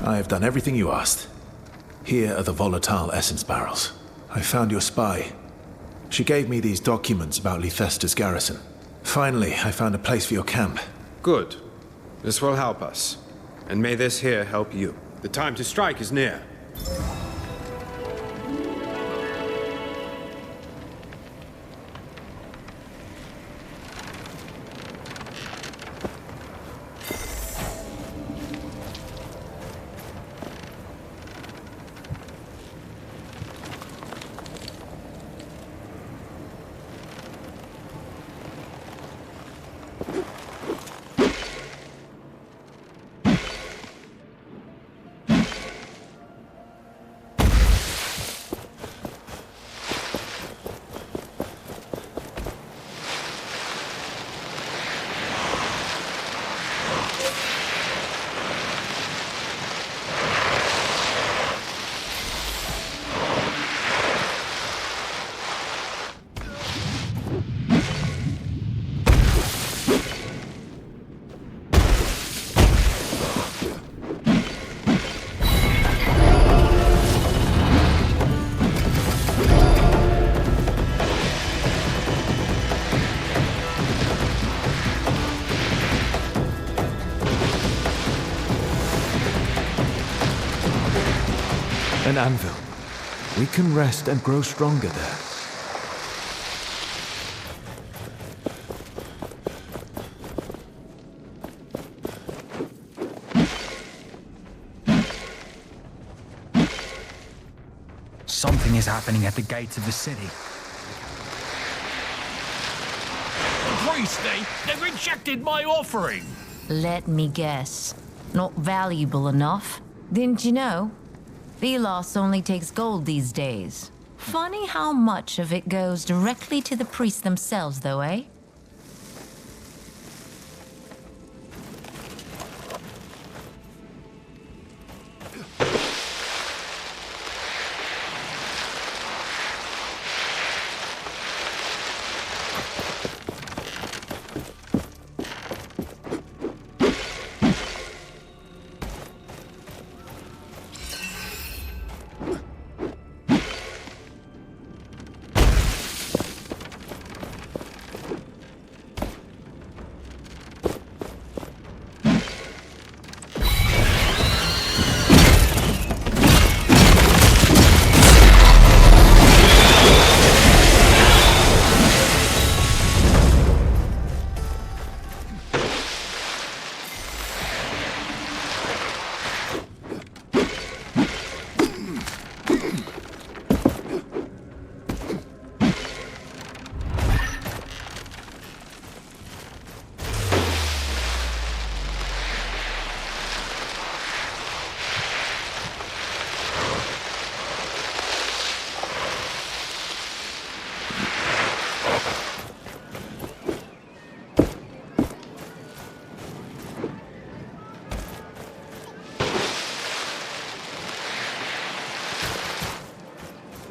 I have done everything you asked. Here are the volatile essence barrels. I found your spy. She gave me these documents about Lythesta's garrison. Finally, I found a place for your camp. Good. This will help us. And may this here help you. The time to strike is near. An anvil. We can rest and grow stronger there. Something is happening at the gates of the city. Priesty, they've rejected my offering. Let me guess. Not valuable enough. Didn't you know? Velos only takes gold these days. Funny how much of it goes directly to the priests themselves, though, eh?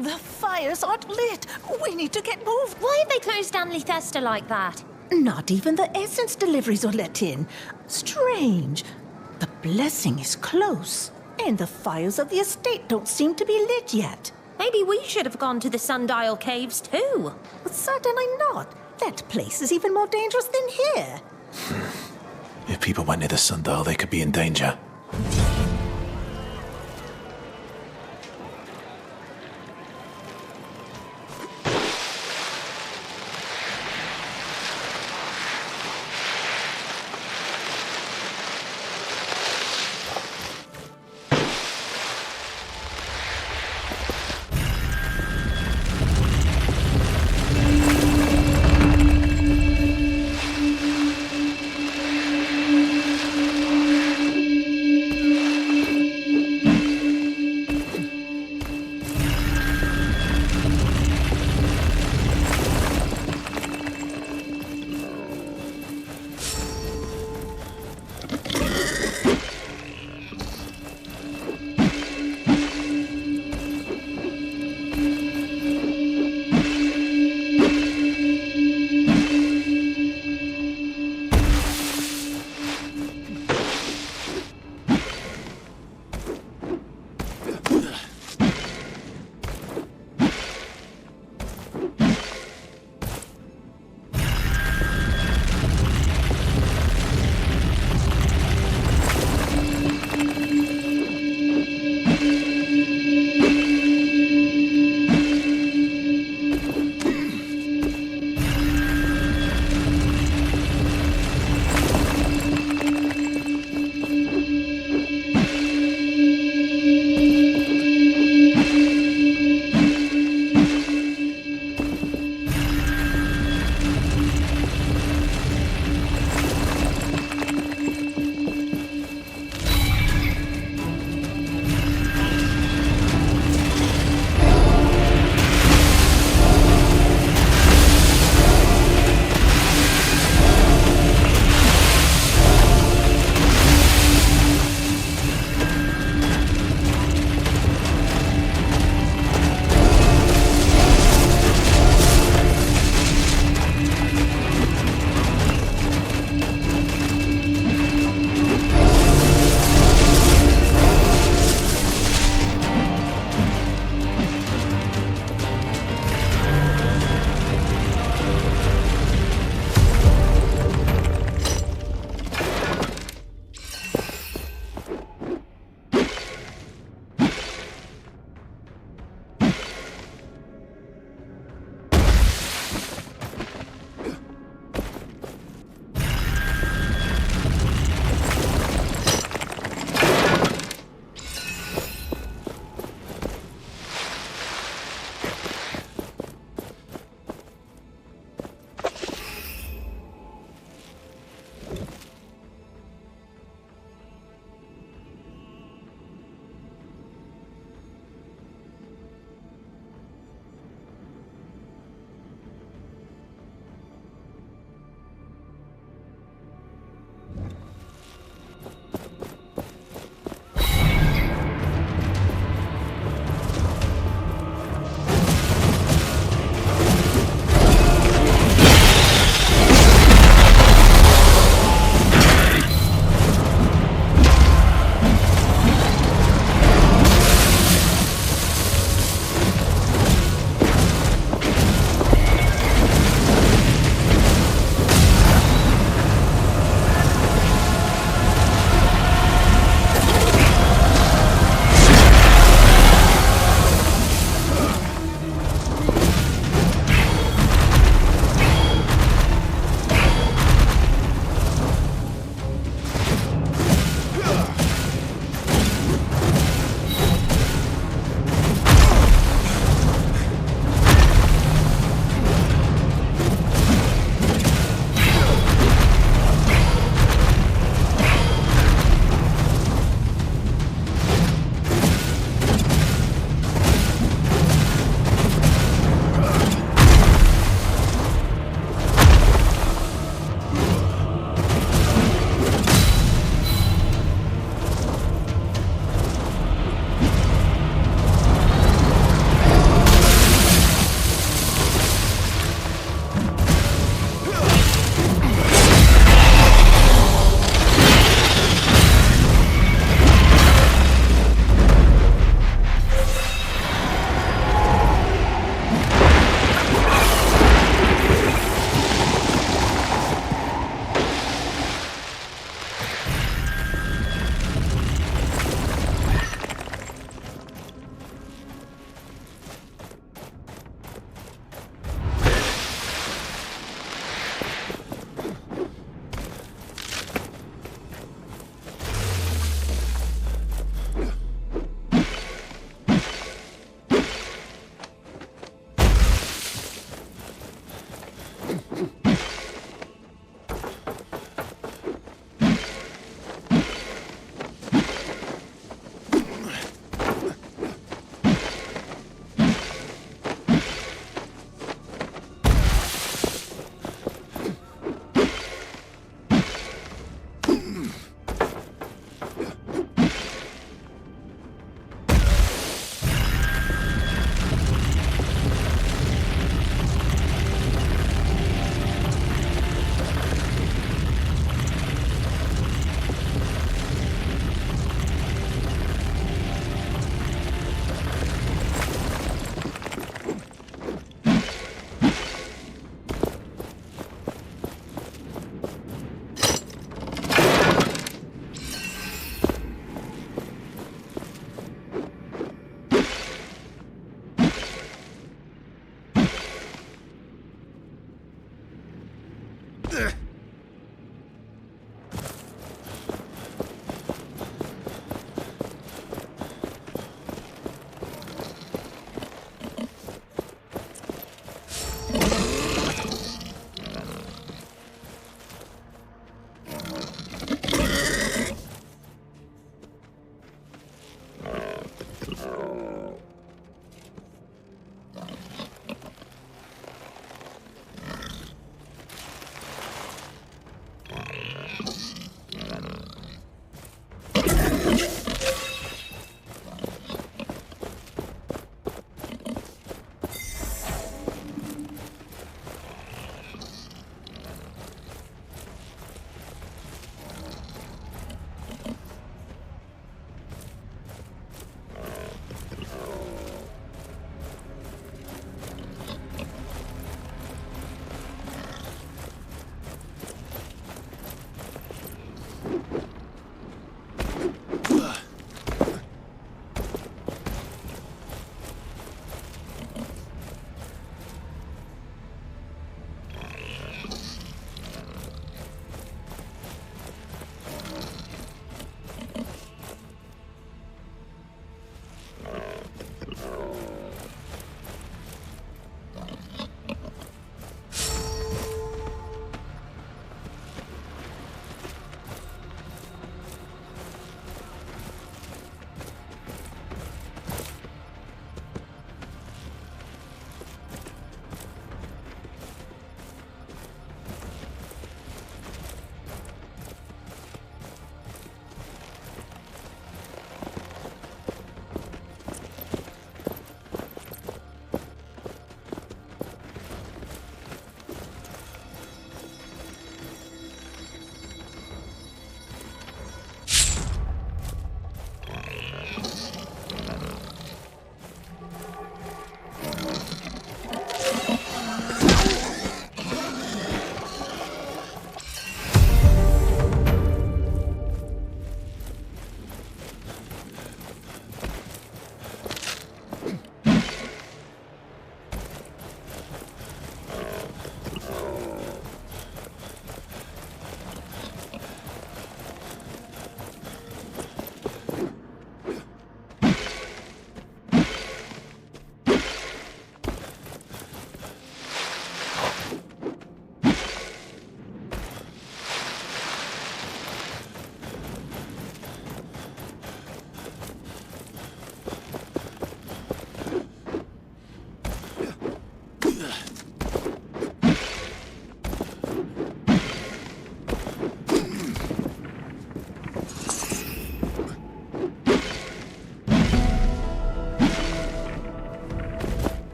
The fires aren't lit. We need to get moved. Why have they closed down Lythesta like that? Not even the essence deliveries are let in. Strange. The blessing is close, and the fires of the estate don't seem to be lit yet. Maybe we should have gone to the Sundial Caves too. Certainly not. That place is even more dangerous than here. If people went near the sundial, they could be in danger.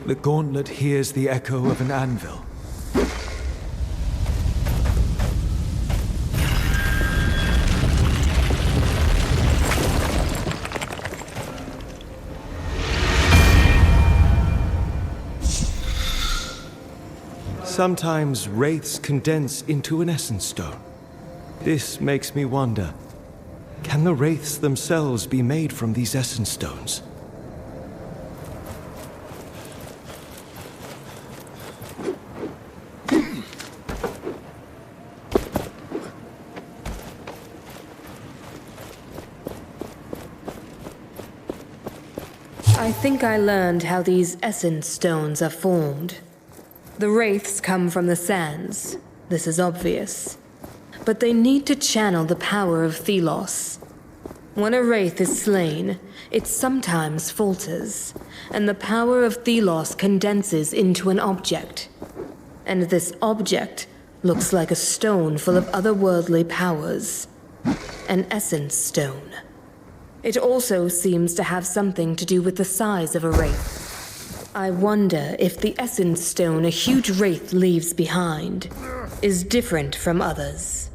The gauntlet hears the echo of an anvil. Sometimes wraiths condense into an essence stone. This makes me wonder, can the wraiths themselves be made from these essence stones? I think I learned how these essence stones are formed. The wraiths come from the sands. This is obvious. But they need to channel the power of Thelos. When a wraith is slain, it sometimes falters, and the power of Thelos condenses into an object. And this object looks like a stone full of otherworldly powers. An essence stone. It also seems to have something to do with the size of a wraith. I wonder if the essence stone a huge wraith leaves behind is different from others.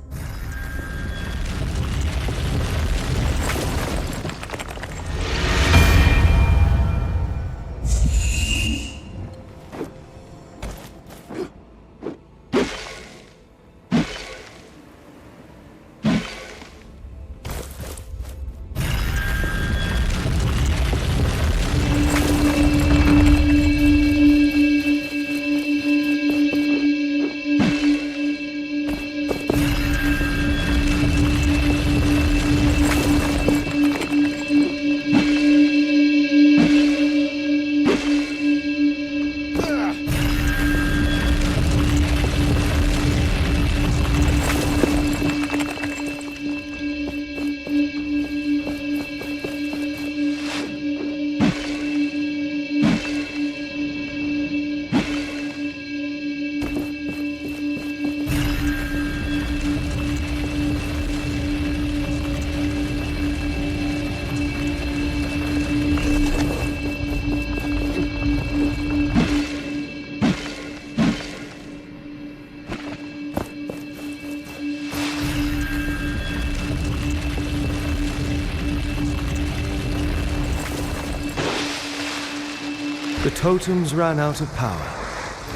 The totems ran out of power.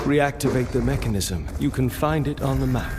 Reactivate the mechanism. You can find it on the map.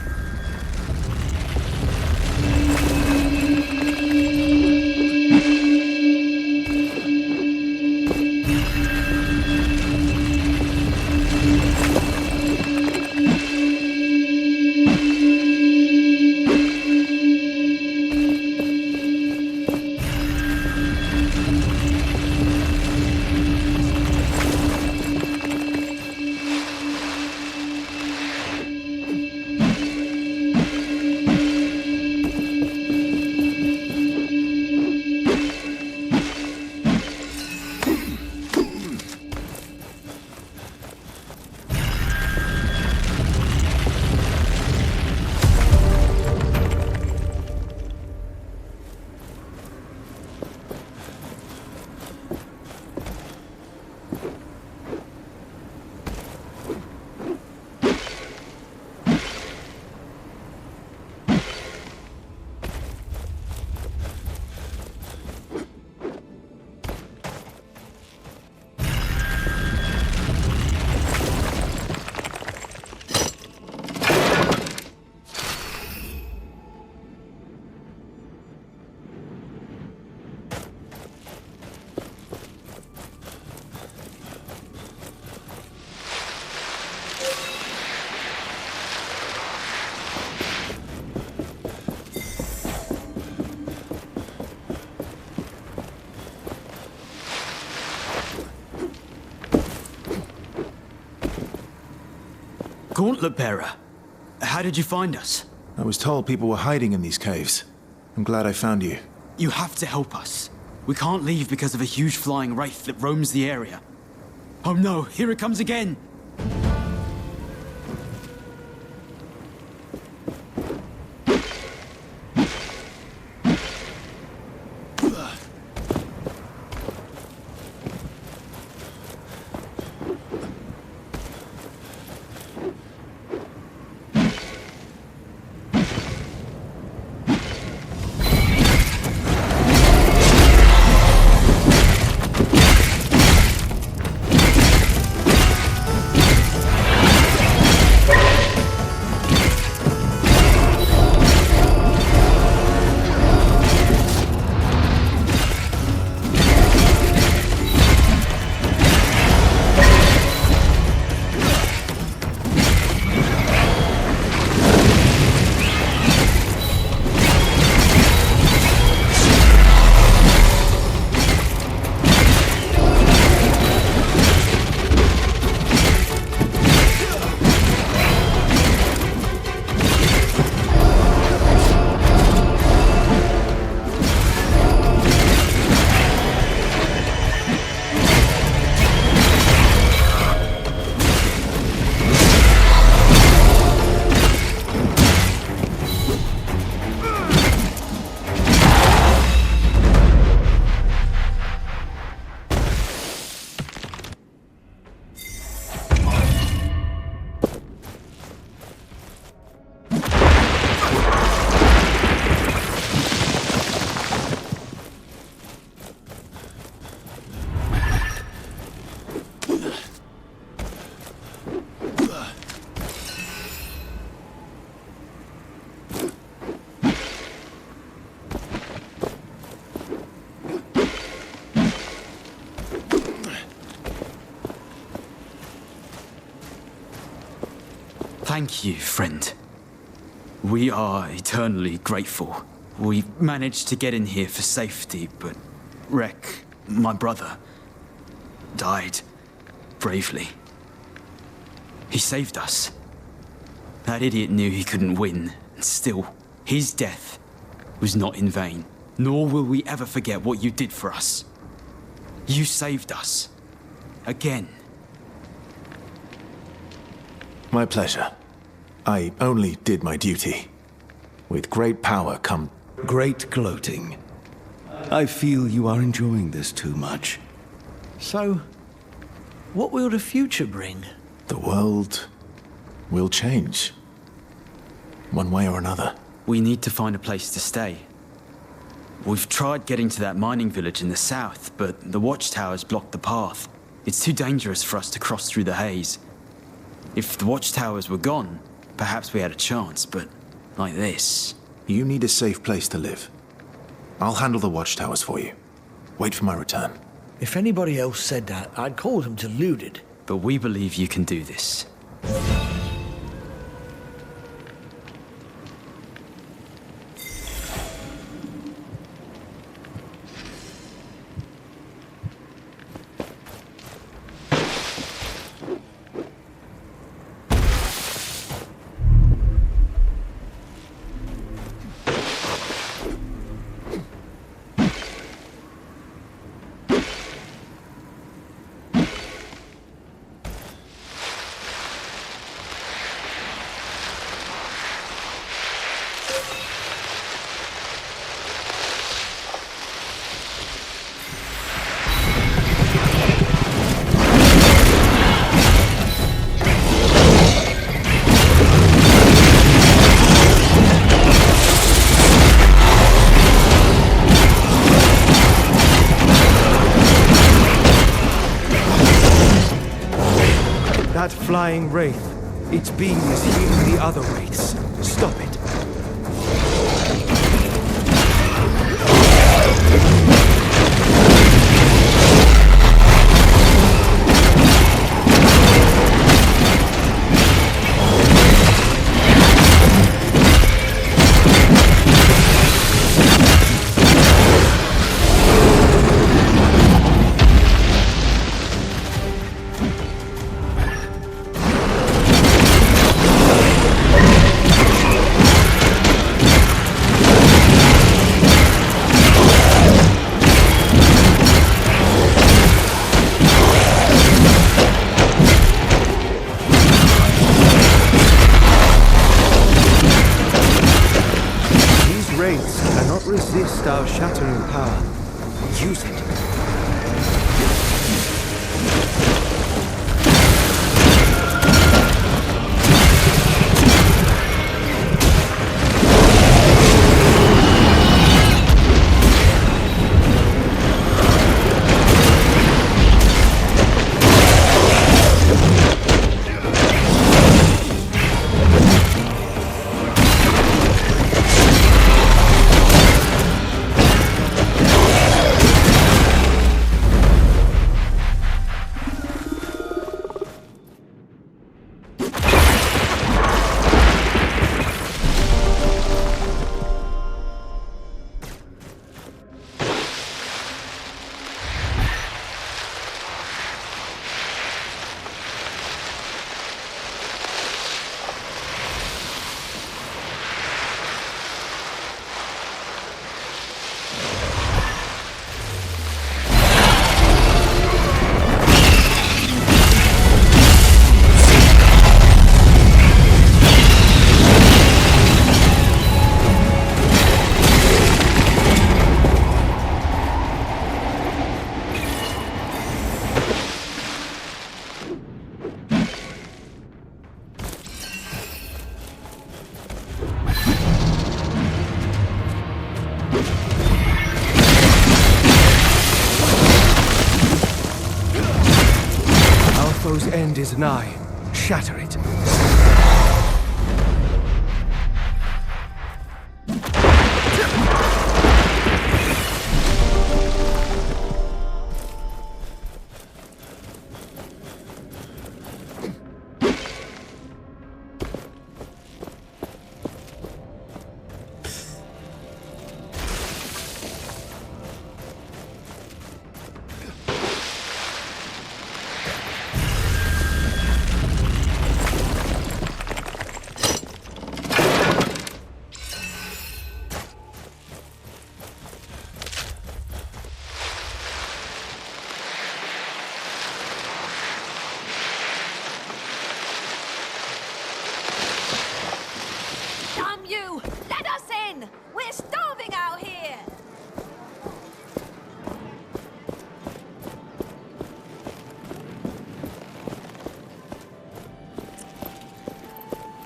Gauntlet bearer, how did you find us? I was told people were hiding in these caves. I'm glad I found you. You have to help us. We can't leave because of a huge flying wraith that roams the area. Oh no, here it comes again! Thank you, friend. We are eternally grateful. We managed to get in here for safety, but Rek, my brother, died bravely. He saved us. That idiot knew he couldn't win, and still, his death was not in vain. Nor will we ever forget what you did for us. You saved us. Again. My pleasure. I only did my duty. With great power come Great gloating. I feel you are enjoying this too much. So, what will the future bring? the world will change. One way or another. We need to find a place to stay. We've tried getting to that mining village in the south, but the watchtowers blocked the path. It's too dangerous for us to cross through the haze. If the watchtowers were gone, perhaps we had a chance, but like this... You need a safe place to live. I'll handle the watchtowers for you. Wait for my return. If anybody else said that, I'd call them deluded. But we believe you can do this. That flying wraith, its beam is healing the other wraiths. Stop it. Resist our shattering power. Use it. Foe's end is nigh. Shatter it.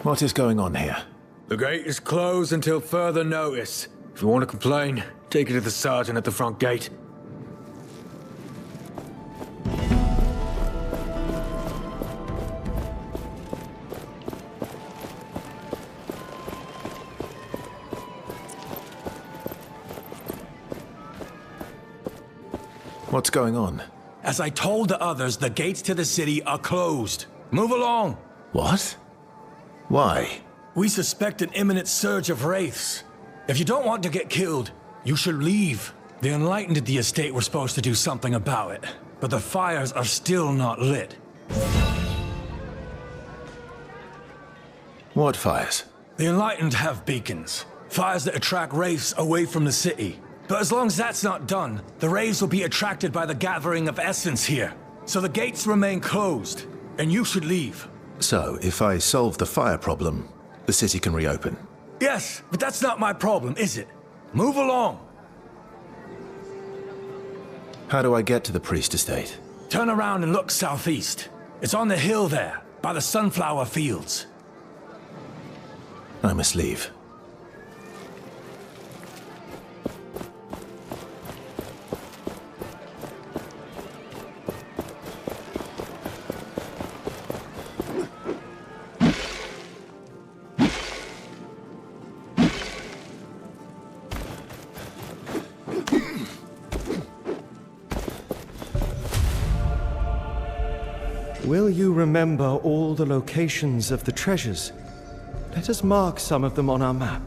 What is going on here? The gate is closed until further notice. If you want to complain, take it to the sergeant at the front gate. What's going on? As I told the others, the gates to the city are closed. Move along. What? Why? We suspect an imminent surge of wraiths. If you don't want to get killed, you should leave. The Enlightened at the estate were supposed to do something about it, but the fires are still not lit. What fires? The Enlightened have beacons. Fires that attract wraiths away from the city. But as long as that's not done, the wraiths will be attracted by the gathering of essence here. So the gates remain closed, and you should leave. So, if I solve the fire problem, the city can reopen? Yes, but that's not my problem, is it? Move along. How do I get to the priest estate? Turn around and look southeast. It's on the hill there, by the sunflower fields. I must leave. Will you remember all the locations of the treasures? Let us mark some of them on our map.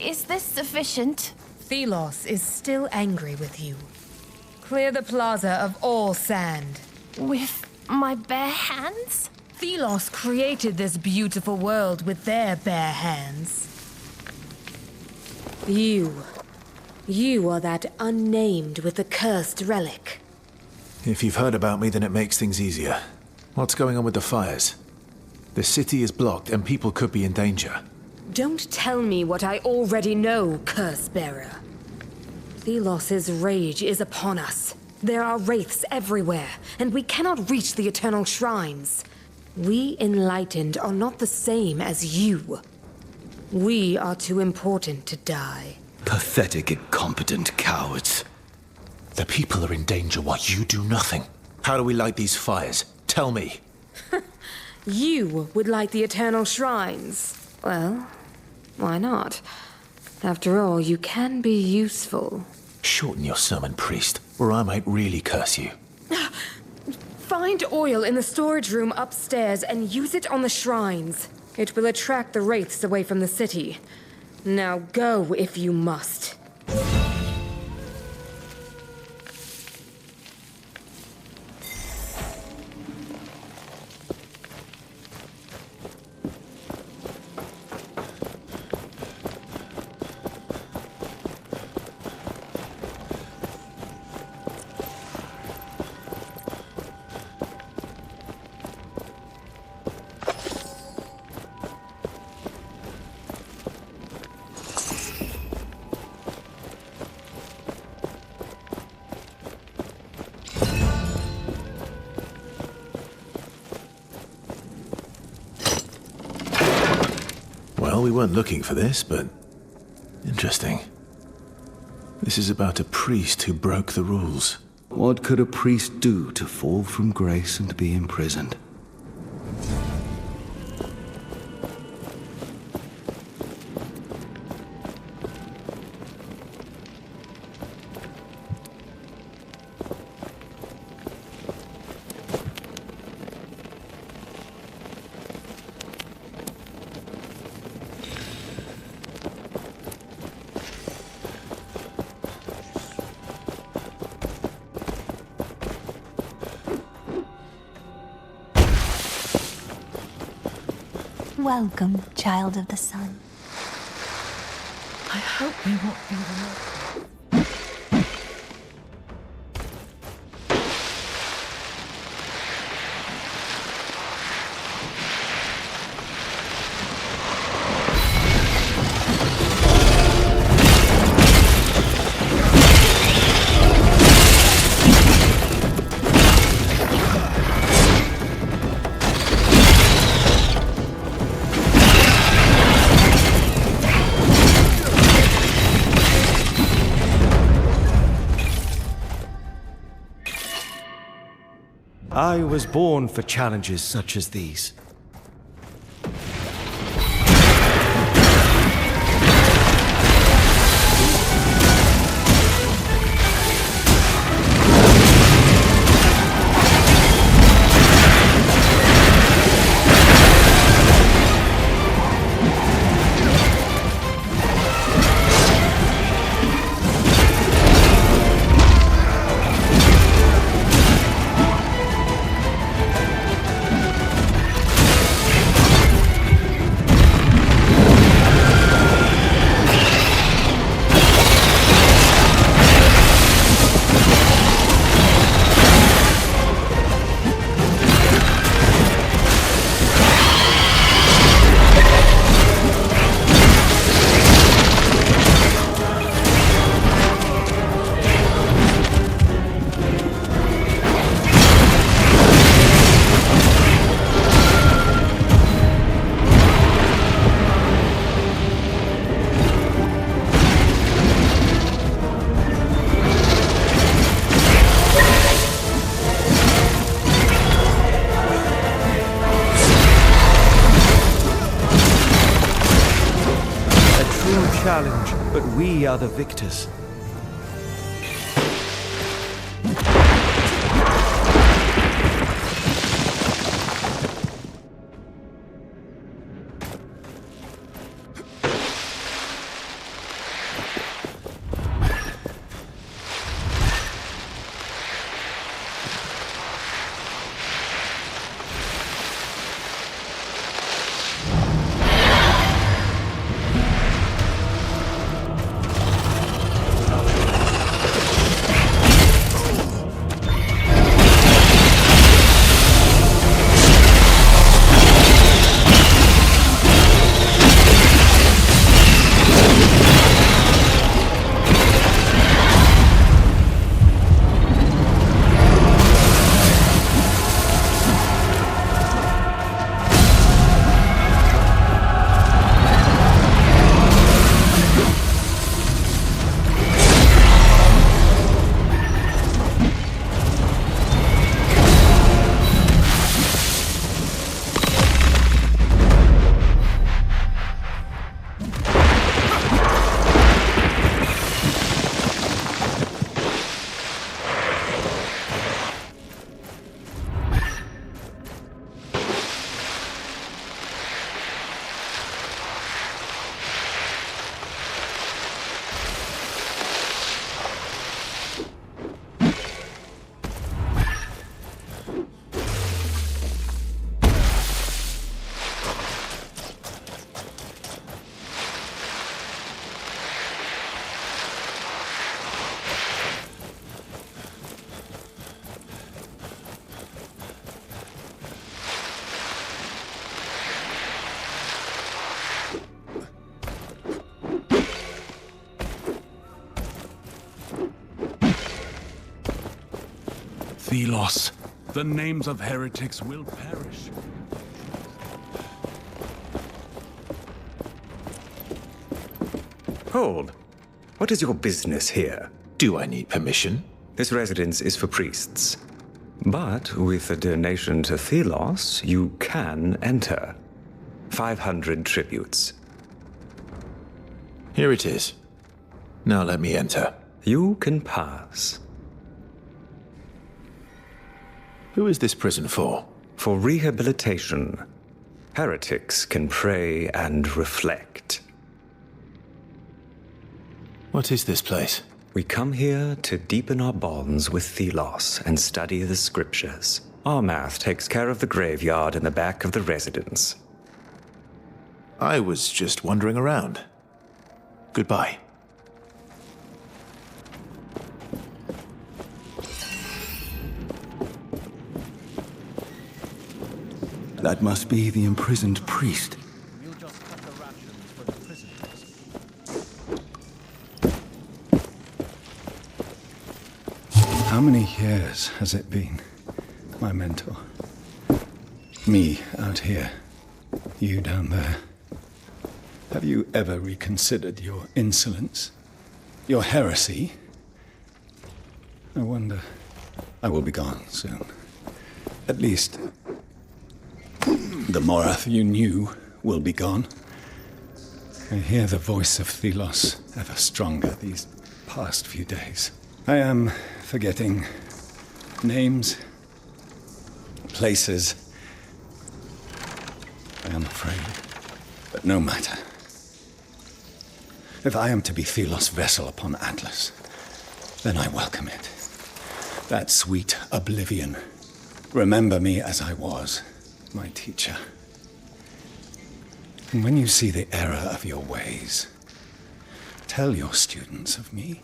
Is this sufficient? Thelos is still angry with you. Clear the plaza of all sand. With my bare hands? Thelos created this beautiful world with their bare hands. You are that unnamed with the cursed relic. If you've heard about me, then it makes things easier. What's going on with the fires? The city is blocked and people could be in danger. Don't tell me what I already know, Curse-bearer. Thelos' rage is upon us. There are wraiths everywhere, and we cannot reach the eternal shrines. We Enlightened are not the same as you. We are too important to die. Pathetic, incompetent cowards. The people are in danger while you do nothing. How do we light these fires? Tell me. You would light the eternal shrines. Well, why not? After all, you can be useful. Shorten your sermon, priest, or I might really curse you. Find oil in the storage room upstairs and use it on the shrines. It will attract the wraiths away from the city. Now go if you must. Well, we weren't looking for this, but interesting. This is about a priest who broke the rules. What could a priest do to fall from grace and be imprisoned? Welcome, child of the sun. I hope we won't be the last. I was born for challenges such as these. Challenge, but we are the victors. Thelos, the names of heretics will perish. Hold. What is your business here? Do I need permission? This residence is for priests. But with a donation to Thelos, you can enter. 500 tributes. Here it is. Now let me enter. You can pass. Who is this prison for? For rehabilitation. Heretics can pray and reflect. What is this place? We come here to deepen our bonds with Thelos and study the scriptures. Our math takes care of the graveyard in the back of the residence. I was just wandering around. Goodbye. That must be the imprisoned priest. How many years has it been, my mentor? Me out here, you down there. Have you ever reconsidered your insolence? Your heresy? I wonder. I will be gone soon. At least, the Morath you knew will be gone. I hear the voice of Thelos ever stronger these past few days. I am forgetting names, places. I am afraid, but no matter. If I am to be Thelos' vessel upon Atlas, then I welcome it. That sweet oblivion. Remember me as I was, my teacher. And when you see the error of your ways, tell your students of me.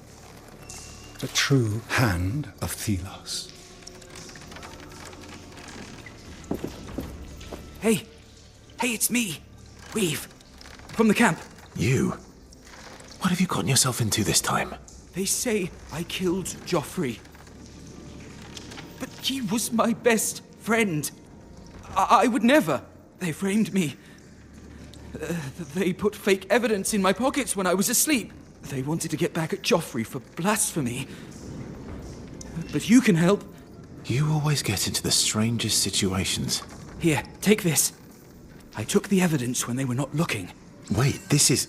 The true hand of Thelos. Hey! Hey, it's me! Weave! From the camp. You? What have you gotten yourself into this time? They say I killed Joffrey. But he was my best friend. I would never. They framed me. They put fake evidence in my pockets when I was asleep. They wanted to get back at Joffrey for blasphemy. But you can help. You always get into the strangest situations. Here, take this. I took the evidence when they were not looking. Wait, this is...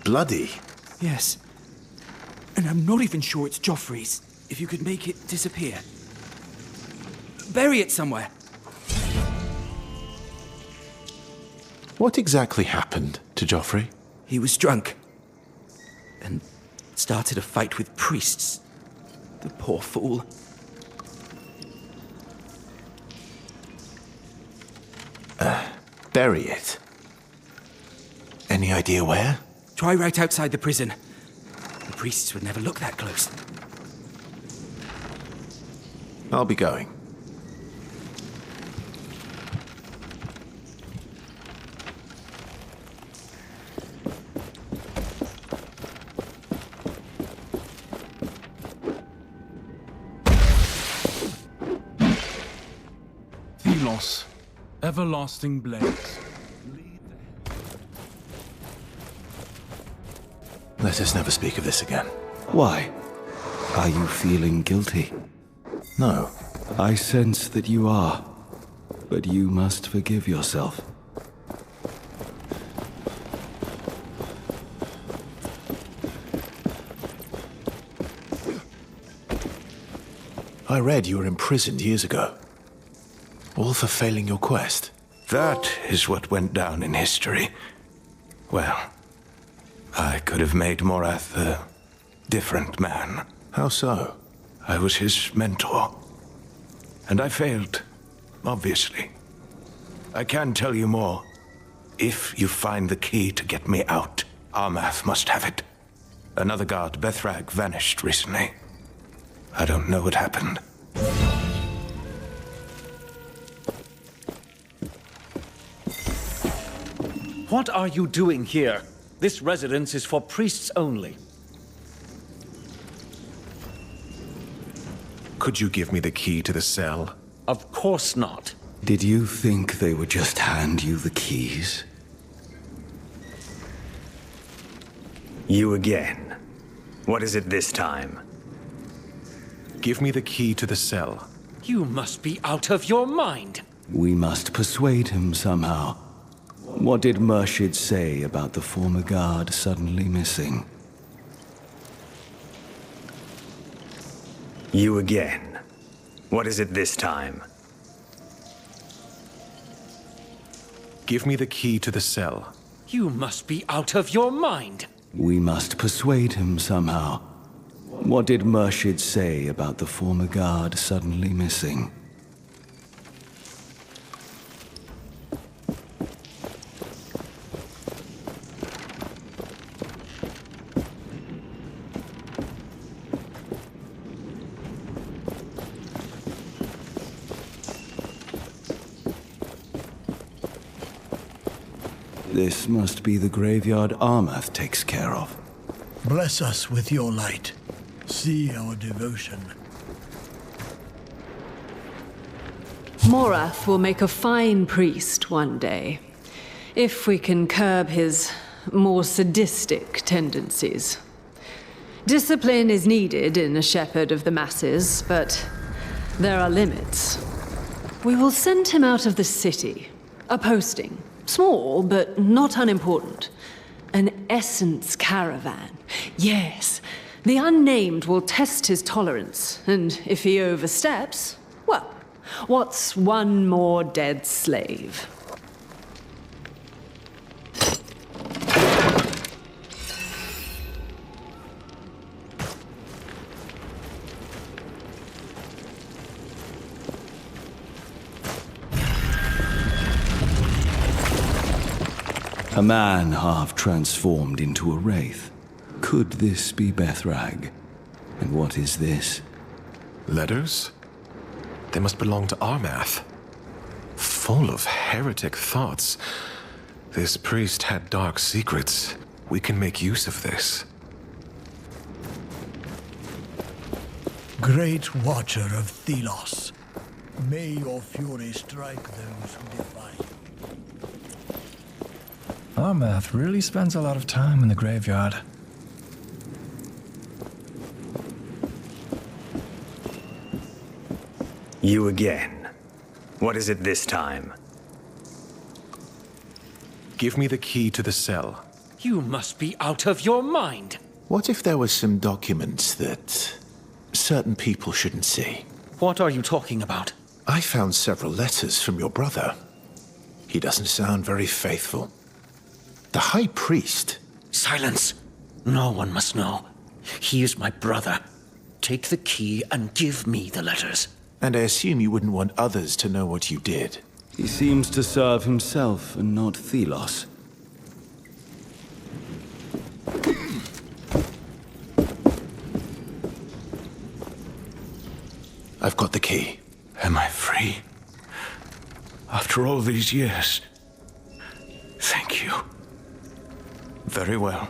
bloody. Yes. And I'm not even sure it's Joffrey's. If you could make it disappear. Bury it somewhere. What exactly happened to Joffrey? He was drunk. And started a fight with priests. The poor fool. Bury it. Any idea where? Try right outside the prison. The priests would never look that close. I'll be going. Thelos, everlasting blades. Let us never speak of this again. Why? Are you feeling guilty? No. I sense that you are. But you must forgive yourself. I read you were imprisoned years ago. All for failing your quest. That is what went down in history. Well, I could have made Morath a different man. How so? I was his mentor. And I failed, obviously. I can tell you more. If you find the key to get me out, Armath must have it. Another guard, Bethrag, vanished recently. I don't know what happened. What are you doing here? This residence is for priests only. Could you give me the key to the cell? Of course not. Did you think they would just hand you the keys? You again. What is it this time? Give me the key to the cell. You must be out of your mind. We must persuade him somehow. What did Murshid say about the former guard suddenly missing? You again. What is it this time? Give me the key to the cell. You must be out of your mind. We must persuade him somehow. What did Murshid say about the former guard suddenly missing? This must be the graveyard Armath takes care of. Bless us with your light. See our devotion. Morath will make a fine priest one day, if we can curb his more sadistic tendencies. Discipline is needed in a shepherd of the masses, but there are limits. We will send him out of the city, a posting. Small, but not unimportant. An essence caravan. Yes, the unnamed will test his tolerance, and if he oversteps, well, what's one more dead slave? A man half transformed into a wraith. Could this be Bethrag? And what is this? Letters? They must belong to Armath. Full of heretic thoughts. This priest had dark secrets. We can make use of this. Great Watcher of Thelos, may your fury strike those who defy you. Armath really spends a lot of time in the graveyard. You again. What is it this time? Give me the key to the cell. You must be out of your mind. What if there were some documents that certain people shouldn't see? What are you talking about? I found several letters from your brother. He doesn't sound very faithful. The High Priest. Silence. No one must know. He is my brother. Take the key and give me the letters. And I assume you wouldn't want others to know what you did. He seems to serve himself and not Thelos. I've got the key. Am I free? After all these years? Thank you. Very well.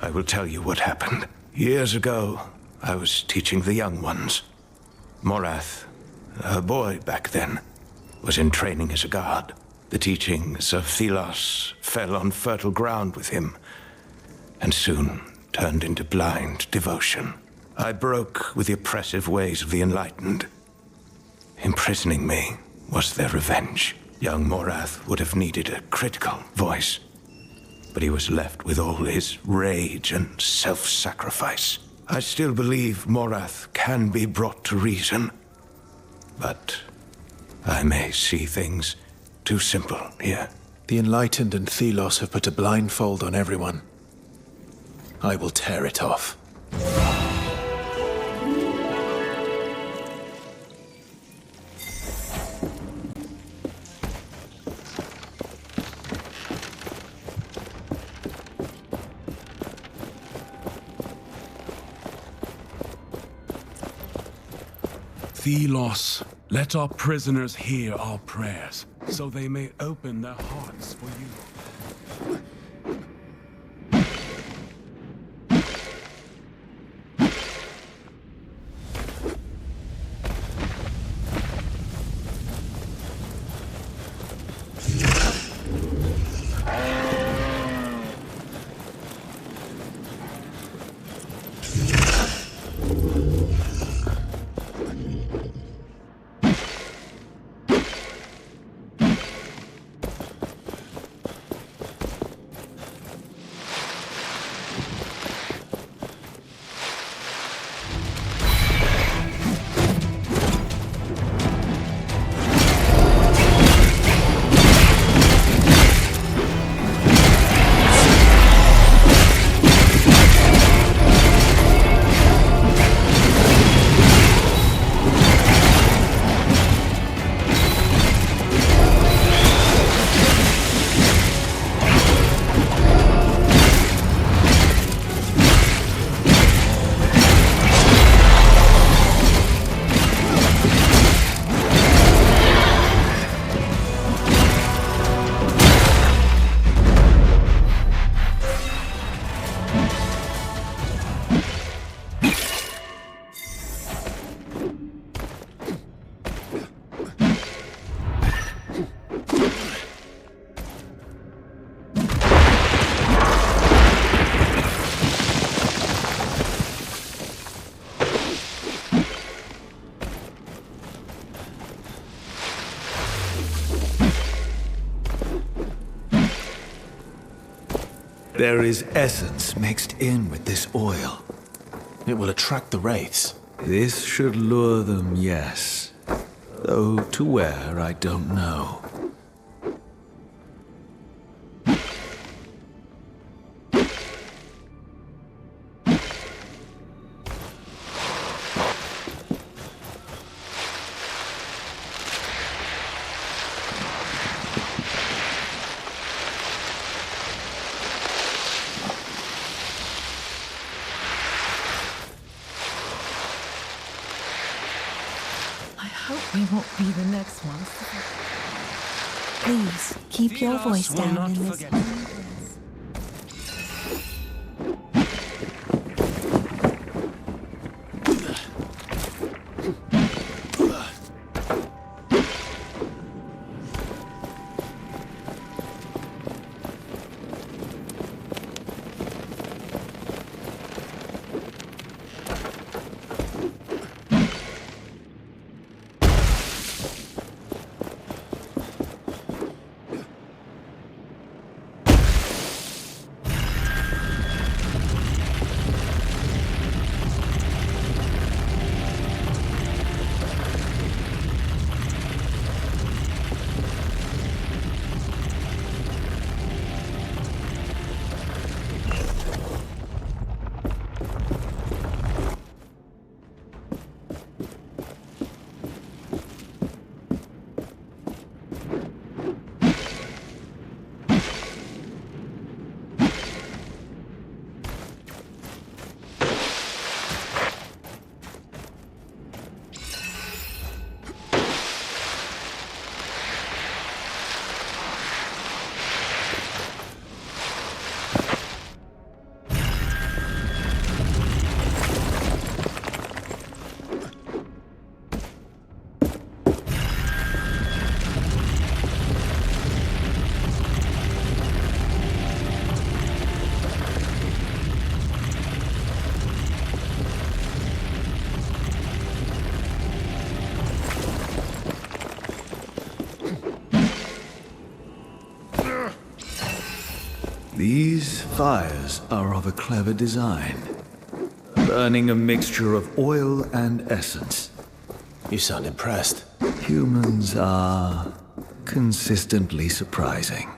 I will tell you what happened. Years ago, I was teaching the young ones. Morath, a boy back then, was in training as a guard. The teachings of Thelos fell on fertile ground with him, and soon turned into blind devotion. I broke with the oppressive ways of the enlightened. Imprisoning me was their revenge. Young Morath would have needed a critical voice, but he was left with all his rage and self-sacrifice. I still believe Morath can be brought to reason, but I may see things too simple here. The Enlightened and Thelos have put a blindfold on everyone. I will tear it off. Thelos, let our prisoners hear our prayers, so they may open their hearts for you. There is essence mixed in with this oil. It will attract the wraiths. This should lure them, yes. Though to where, I don't know. We won't be the next one. Please, keep your voice down in this. These fires are of a clever design, burning a mixture of oil and essence. You sound impressed. Humans are consistently surprising.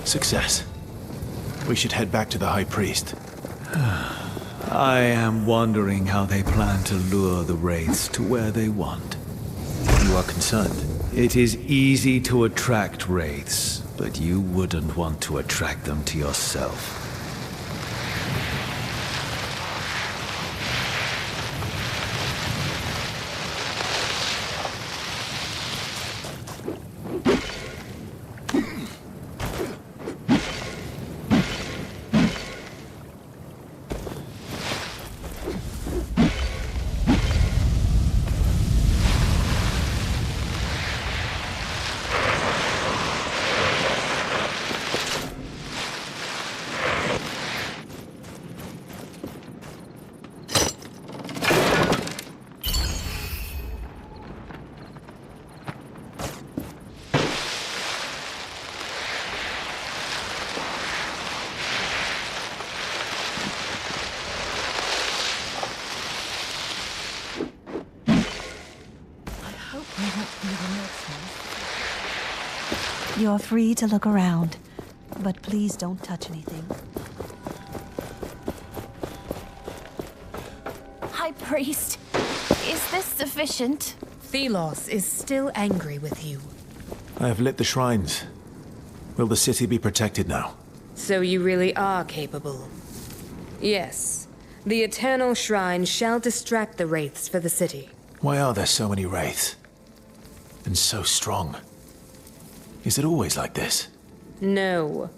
Success. We should head back to the High Priest. I am wondering how they plan to lure the wraiths to where they want. You are concerned. It is easy to attract wraiths, but you wouldn't want to attract them to yourself. You're free to look around, but please don't touch anything. High Priest, is this sufficient? Thelos is still angry with you. I have lit the shrines. Will the city be protected now? So you really are capable. Yes. The Eternal Shrine shall distract the wraiths for the city. Why are there so many wraiths? And so strong? Is it always like this? No.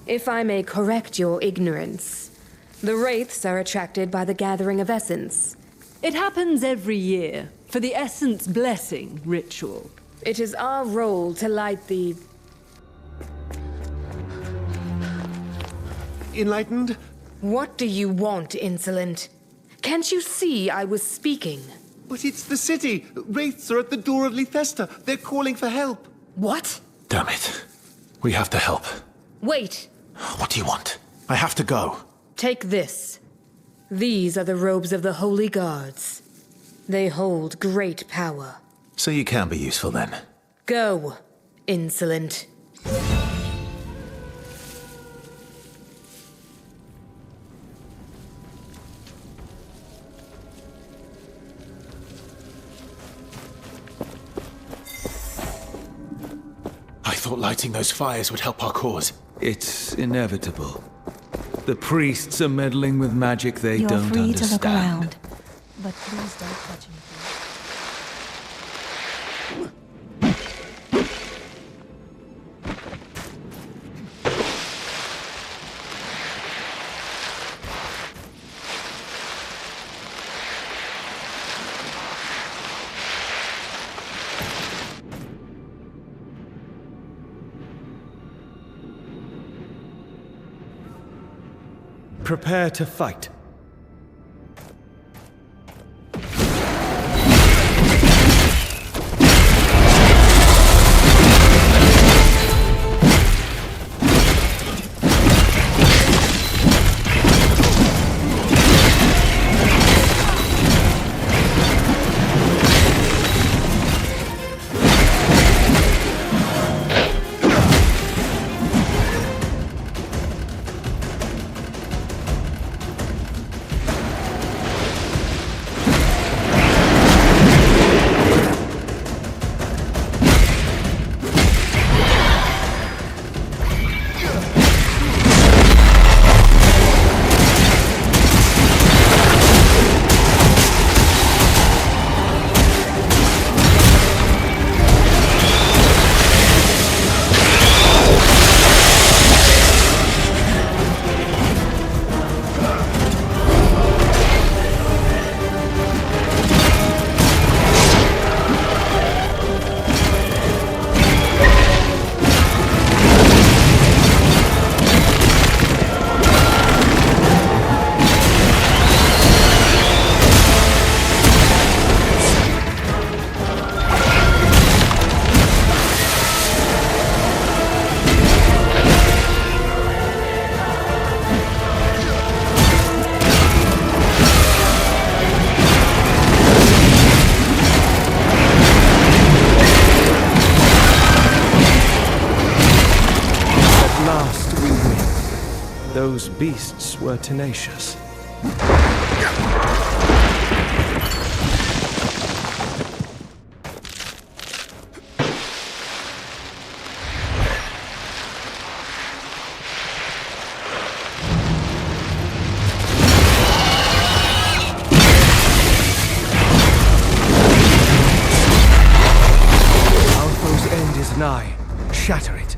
If I may correct your ignorance, the wraiths are attracted by the gathering of essence. It happens every year, for the Essence Blessing ritual. It is our role to light the... Enlightened? What do you want, insolent? Can't you see I was speaking? But it's the city! Wraiths are at the door of Lethesta. They're calling for help. What? Damn it. We have to help. Wait. What do you want? I have to go. Take this. These are the robes of the Holy Guards. They hold great power. So you can be useful then. Go, insolent. I thought lighting those fires would help our cause. It's inevitable. The priests are meddling with magic they You're don't free understand. to look around, but please don't touch anything. Prepare to fight. Those beasts were tenacious. Our foe's end is nigh. Shatter it.